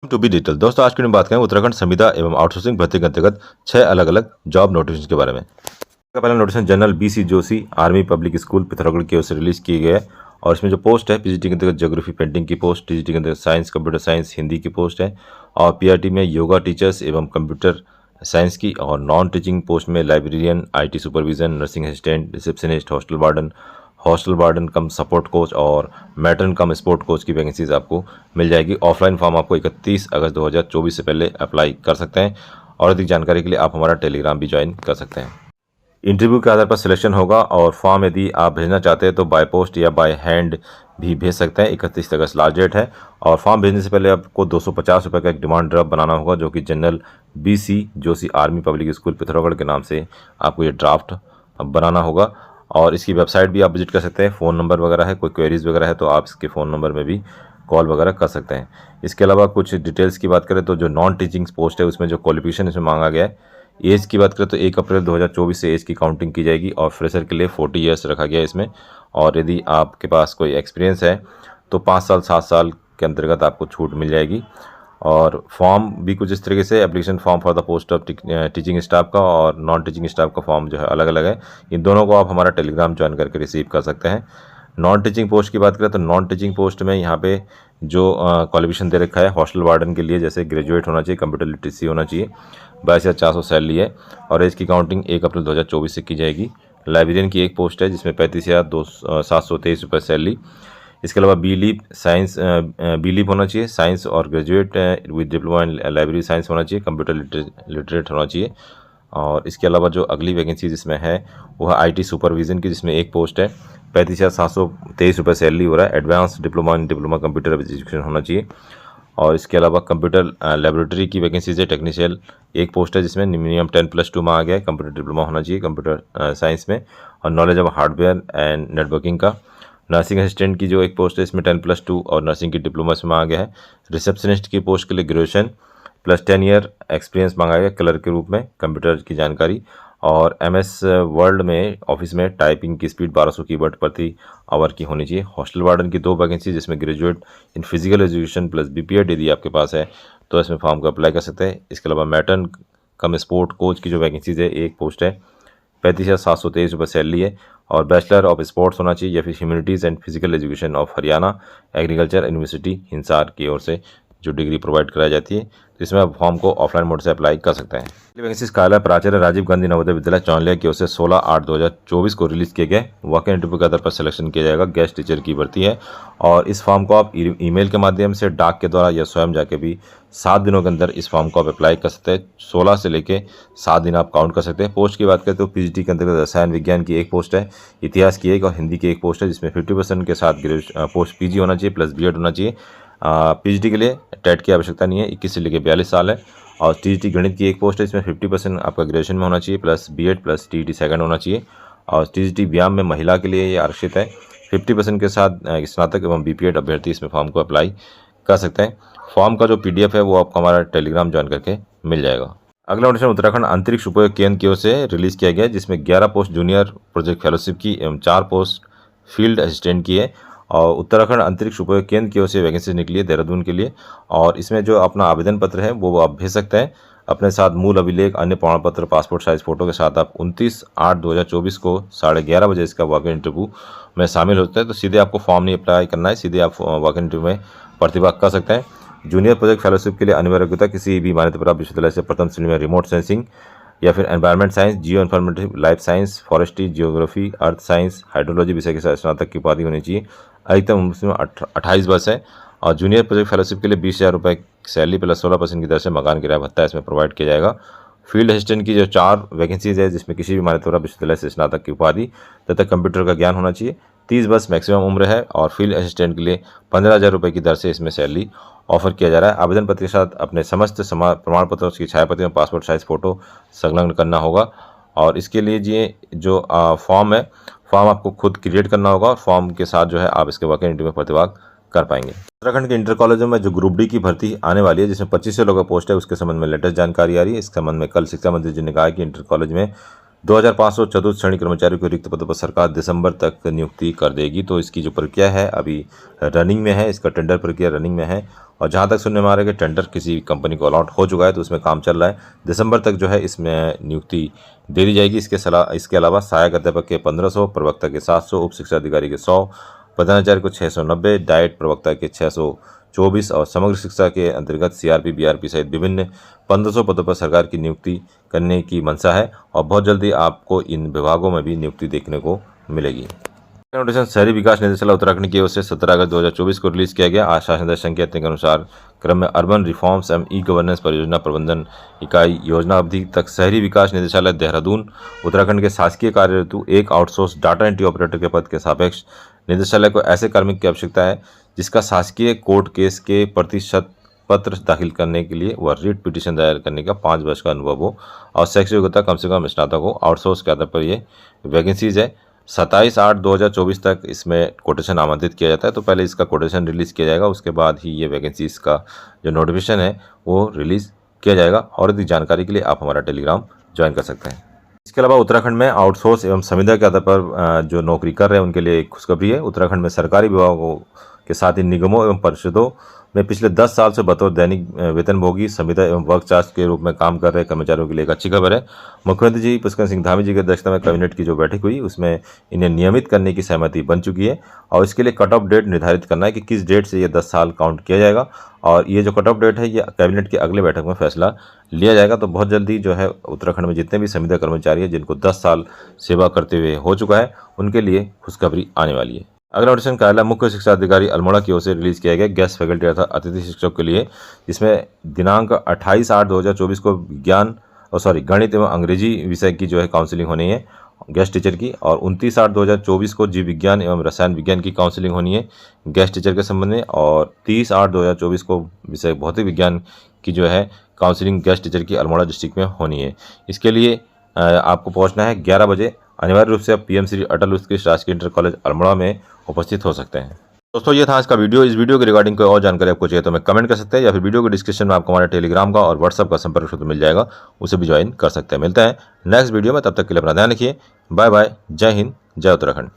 To be detail दोस्तों, आज की बात करें उत्तराखंड संविदा एवं आउटसोर्सिंग भर्ती के अंतर्गत 6 अलग अलग जॉब नोटिफिकेशन के बारे में। का पहला notification general BC Joshi army public school Pithoragarh की ओर से रिलीज की गई है और इसमें जो पोस्ट है PGT के अंतर्गत ज्योग्राफी पेंटिंग की पोस्ट, TGT के अंतर्गत साइंस कंप्यूटर साइंस हिंदी की पोस्ट है और PRT में योगा टीचर्स एवं कंप्यूटर साइंस की और नॉन टीचिंग पोस्ट में librarian, IT supervision, nursing assistant, receptionist, hostel warden come support coach और मैट्रन कम स्पोर्ट कोच की वैकेंसीज आपको मिल जाएगी। ऑफलाइन फॉर्म आपको 31 अगस्त 2024 से पहले अप्लाई कर सकते हैं और अधिक जानकारी के लिए आप हमारा टेलीग्राम भी ज्वाइन कर सकते हैं। इंटरव्यू के आधार पर सिलेक्शन होगा और फॉर्म यदि आप भेजना चाहते हैं तो बाय पोस्ट या बाय हैंड भी भेज सकते हैं। 31 अगस्त लास्ट डेट है और फॉर्म भेजने से पहले आपको 250 रुपये का एक डिमांड ड्राफ्ट बनाना होगा जो कि general BC Joshi army public school Pithoragarh के नाम से आपको ये ड्राफ्ट बनाना होगा और इसकी वेबसाइट भी आप विजिट कर सकते हैं। फ़ोन नंबर वगैरह है, कोई क्वेरीज वगैरह है तो आप इसके फ़ोन नंबर में भी कॉल वगैरह कर सकते हैं। इसके अलावा कुछ डिटेल्स की बात करें तो जो नॉन टीचिंग पोस्ट है उसमें जो क्वालिफिकेशन इसमें मांगा गया है, एज की बात करें तो 1 अप्रैल 2024 से एज की काउंटिंग की जाएगी और फ्रेशर के लिए 40 ईयर्स रखा गया है इसमें। और यदि आपके पास कोई एक्सपीरियंस है तो 5 साल 7 साल के अंतर्गत आपको छूट मिल जाएगी। और फॉर्म भी कुछ इस तरीके से, application form for the post of teaching staff का और नॉन टीचिंग स्टाफ का फॉर्म जो है अलग अलग है। इन दोनों को आप हमारा टेलीग्राम ज्वाइन करके रिसीव कर सकते हैं। नॉन टीचिंग पोस्ट की बात करें तो नॉन टीचिंग पोस्ट में यहाँ पे जो क्वालिफिकेशन दे रखा है हॉस्टल वार्डन के लिए, जैसे ग्रेजुएट होना चाहिए, कंप्यूटर लिटरेसी होना चाहिए, 22,400 सैलरी है और एज की काउंटिंग 1 अप्रैल 2024 से की जाएगी। लाइब्रेरियन की एक पोस्ट है जिसमें 35,723 रुपये सैलरी। इसके अलावा बी लीप होना चाहिए, साइंस और graduate with diploma in library science होना चाहिए, कंप्यूटर लिटरेट होना चाहिए। और इसके अलावा जो अगली वैकेंसी जिसमें है वह IT सुपरविजन की, जिसमें एक पोस्ट है, 35,723 रुपये सैलरी हो रहा है। एडवांस डिप्लोमा कंप्यूटर एजुकेशन होना चाहिए। और इसके अलावा कंप्यूटर लेबोरेटरी की वैकेंसीज है, टेक्नीशियल एक पोस्ट है जिसमें मिनिमम 10+2 मांगा गया है, कंप्यूटर डिप्लोमा होना चाहिए कंप्यूटर साइंस में और knowledge of hardware and networking का। नर्सिंग असिस्टेंट की जो एक पोस्ट है इसमें 10+2 और नर्सिंग की डिप्लोमा से मांगा गया है। रिसेप्शनिस्ट की पोस्ट के लिए ग्रेजुएशन + 10 ईयर एक्सपीरियंस मांगा गया क्लर्क के रूप में, कंप्यूटर की जानकारी और MS वर्ल्ड में ऑफिस में टाइपिंग की स्पीड 1200 कीवर्ड प्रति आवर की होनी चाहिए। हॉस्टल वार्डन की 2 वैकेंसी जिसमें ग्रेजुएट इन फिजिकल एजुकेशन + BPEड यदि आपके पास है तो इसमें फॉर्म को अप्लाई कर सकते हैं। इसके अलावा मैट्रन कम स्पोर्ट कोच की जो वैकेंसीज है एक पोस्ट है, 35,723 रुपये सैलरी है और बैचलर ऑफ स्पोर्ट्स होना चाहिए या फिर humanities and physical education of Haryana agriculture university Hisar की ओर से जो डिग्री प्रोवाइड कराई जाती है, तो इसमें आप फॉर्म को ऑफलाइन मोड से अप्लाई कर सकते हैं। वैकेंसीज कार्यालय प्राचार्य राजीव गांधी नवोदय विद्यालय चौनलिया की ओर से 16/8/2024 को रिलीज किए गए। वॉक इन इंटरव्यू के आधार पर सिलेक्शन किया जाएगा। गेस्ट टीचर की भर्ती है और इस फॉर्म को आप ईमेल के माध्यम से, डाक के द्वारा या स्वयं जाके भी 7 दिनों के अंदर इस फॉर्म को आप अप्लाई कर सकते हैं। 16 से लेके 7 दिन आप काउंट कर सकते हैं। पोस्ट की बात करें तो PGT के अंतर्गत रसायन विज्ञान की एक पोस्ट है, इतिहास की एक और हिंदी की एक पोस्ट है जिसमें 50% के साथ पोस्ट PG होना चाहिए + B.Ed होना चाहिए। PGT के लिए टेट की आवश्यकता नहीं है, 21 से लेकर 42 साल है। और TGT गणित की एक पोस्ट है, इसमें 50% आपका ग्रेजुएशन में होना चाहिए + B.Ed + TET सेकंड होना चाहिए। और TGT व्यायाम में महिला के लिए ये आरक्षित है, 50% के साथ स्नातक एवं BPEड अभ्यर्थी इसमें फॉर्म को अप्लाई कर सकते हैं। फॉर्म का जो PDF है वो आपको हमारा टेलीग्राम ज्वाइन करके मिल जाएगा। अगला नोटिफिकेशन उत्तराखंड अंतरिक्ष उपयोग केंद्र की ओर से रिलीज किया गया है जिसमें 11 पोस्ट जूनियर प्रोजेक्ट फेलोशिप की एवं 4 पोस्ट फील्ड असिस्टेंट की है। और उत्तराखंड अंतरिक्ष उपयोग केंद्र की ओर से वैकेंसी निकली है देहरादून के लिए और इसमें जो अपना आवेदन पत्र है वो आप भेज सकते हैं। अपने साथ मूल अभिलेख, अन्य प्रमाण पत्र, पासपोर्ट साइज फोटो के साथ आप 29/8/2024 को 11:30 बजे इसका वॉक इन इंटरव्यू में शामिल होते हैं। तो सीधे आपको फॉर्म नहीं अप्लाई करना है, सीधे आप वॉक इन इंटरव्यू में प्रतिभाग कर सकते हैं। जूनियर प्रोजेक्ट फेलोशिप के लिए अनिवार्य योग्यता किसी भी मान्यता प्राप्त विश्वविद्यालय से प्रथम श्रेणी में रिमोट सेंसिंग या फिर environment science, geo informative, life science, forestry, geography, earth science, hydrology विषय के साथ स्नातक की उपाधि होनी चाहिए। अधिकतम उम्र में 28 वर्ष है और जूनियर प्रोजेक्ट फेलोशिप के लिए 20,000 रुपये सैलरी + 16% की दर से मकान किराया भत्ता इसमें प्रोवाइड किया जाएगा। फील्ड असिस्टेंट की जो 4 वैकेंसीज है जिसमें किसी भी मान्यता प्राप्त विश्वविद्यालय से स्नातक की उपाधि तथा कंप्यूटर का ज्ञान होना चाहिए। 30 वर्ष मैक्सिमम उम्र है और फील्ड असिस्टेंट के लिए 15,000 रुपये की दर से इसमें सैलरी ऑफर किया जा रहा है। आवेदन पत्र के साथ अपने समस्त प्रमाण पत्रों की छायाप्रति में पासपोर्ट साइज फोटो संलग्न करना होगा और इसके लिए ये जो फॉर्म है, फॉर्म आपको खुद क्रिएट करना होगा और फॉर्म के साथ जो है आप इसके वॉक इन इंटरव्यू में प्रतिभाग कर पाएंगे। उत्तराखंड के इंटर कॉलेजों में जो ग्रुप D की भर्ती आने वाली है जिसमें 2500 लोगों का पोस्ट है, उसके संबंध में लेटेस्ट जानकारी आ रही है। इस संबंध में कल शिक्षा मंत्री जी ने कहा कि इंटर कॉलेज में 2500 चतुर्थ श्रेणी कर्मचारियों के रिक्त पदों पर सरकार दिसंबर तक नियुक्ति कर देगी। तो इसकी जो प्रक्रिया है अभी रनिंग में है, इसका टेंडर प्रक्रिया रनिंग में है। और जहाँ तक सुनने में आ रहा है कि टेंडर किसी कंपनी को अलॉट हो चुका है, तो उसमें काम चल रहा है। दिसंबर तक जो है इसमें नियुक्ति दे दी जाएगी। इसके अलावा सहायक अध्यापक के 1500, प्रवक्ता के 700, उप शिक्षा अधिकारी के 100, प्रधानाचार्य को 690, डाइट प्रवक्ता के 624 और समग्र शिक्षा के अंतर्गत सीआरपी बीआरपी सहित विभिन्न 1500 पदों पर सरकार की नियुक्ति करने की मंशा है। और बहुत जल्दी आपको इन विभागों में भी नियुक्ति देखने को मिलेगी। नोटिफिकेशन शहरी विकास निदेशालय उत्तराखंड की ओर से 17 अगस्त 2024 को रिलीज किया गया। आज शासन संख्या के अनुसार क्रम में अर्बन रिफॉर्म्स एवं ई गवर्नेंस परियोजना प्रबंधन इकाई योजना अवधि तक शहरी विकास निदेशालय देहरादून उत्तराखंड के शासकीय कार्य हेतु एक आउटसोर्स डाटा एंट्री ऑपरेटर के पद के सापेक्ष निदेशालय को ऐसे कार्मिक की आवश्यकता है जिसका शासकीय कोर्ट केस के प्रतिशत पत्र दाखिल करने के लिए व रिट पिटीशन दायर करने का 5 वर्ष का अनुभव हो और शैक्षिक योग्यता कम से कम स्नातक हो। आउटसोर्स के आधार पर ये वैकेंसीज है। 27/8/2024 तक इसमें कोटेशन आमंत्रित किया जाता है। तो पहले इसका कोटेशन रिलीज़ किया जाएगा, उसके बाद ही ये वैकेंसीज का जो नोटिफिकेशन है वो रिलीज़ किया जाएगा। और अधिक जानकारी के लिए आप हमारा टेलीग्राम ज्वाइन कर सकते हैं। इसके अलावा उत्तराखंड में आउटसोर्स एवं संविदा के आधार पर जो नौकरी कर रहे हैं उनके लिए एक खुशखबरी है। उत्तराखंड में सरकारी विभागों के साथ ही निगमों एवं परिषदों में पिछले 10 साल से बतौर दैनिक वेतनभोगी संविदा एवं वर्क चार्ज के रूप में काम कर रहे कर्मचारियों के लिए एक अच्छी खबर है। मुख्यमंत्री जी पुष्कर सिंह धामी जी की अध्यक्षता में कैबिनेट की जो बैठक हुई उसमें इन्हें नियमित करने की सहमति बन चुकी है। और इसके लिए कट ऑफ डेट निर्धारित करना है कि किस डेट से ये 10 साल काउंट किया जाएगा। और ये जो कट ऑफ डेट है ये कैबिनेट की अगले बैठक में फैसला लिया जाएगा। तो बहुत जल्दी जो है उत्तराखंड में जितने भी संविदा कर्मचारी हैं जिनको 10 साल सेवा करते हुए हो चुका है उनके लिए खुशखबरी आने वाली है। अगला नोटिफिकेशन कार्यालय मुख्य शिक्षा अधिकारी अल्मोड़ा की ओर से रिलीज किया गया गेस्ट फैकल्टी अर्थात अतिथि शिक्षक के लिए, जिसमें दिनांक 28/8/2024 को गणित एवं अंग्रेजी विषय की जो है काउंसलिंग होनी है गेस्ट टीचर की। और 29/8/2024 को जीव विज्ञान एवं रसायन विज्ञान की काउंसलिंग होनी है गेस्ट टीचर के संबंध में। और 30/8/2024 को विषय भौतिक विज्ञान की जो है काउंसलिंग गेस्ट टीचर की अल्मोड़ा डिस्ट्रिक्ट में होनी है। इसके लिए आपको पहुंचना है 11 बजे। अनिवार्य रूप से आप पीएम श्री अटल उत्कृष्ट राजकीय इंटर कॉलेज अल्मोड़ा में उपस्थित हो सकते हैं। दोस्तों ये था आज का वीडियो। इस वीडियो के रिगार्डिंग कोई और जानकारी आपको चाहिए तो मैं कमेंट कर सकते हैं या फिर वीडियो के डिस्क्रिप्शन में आपको हमारे टेलीग्राम का और व्हाट्सएप का संपर्क सूत्र मिल जाएगा, उसे भी ज्वाइन कर सकते हैं। मिलते हैं नेक्स्ट वीडियो में, तब तक के लिए अपना ध्यान रखिए। Bye bye. जय हिंद, जय उत्तराखंड।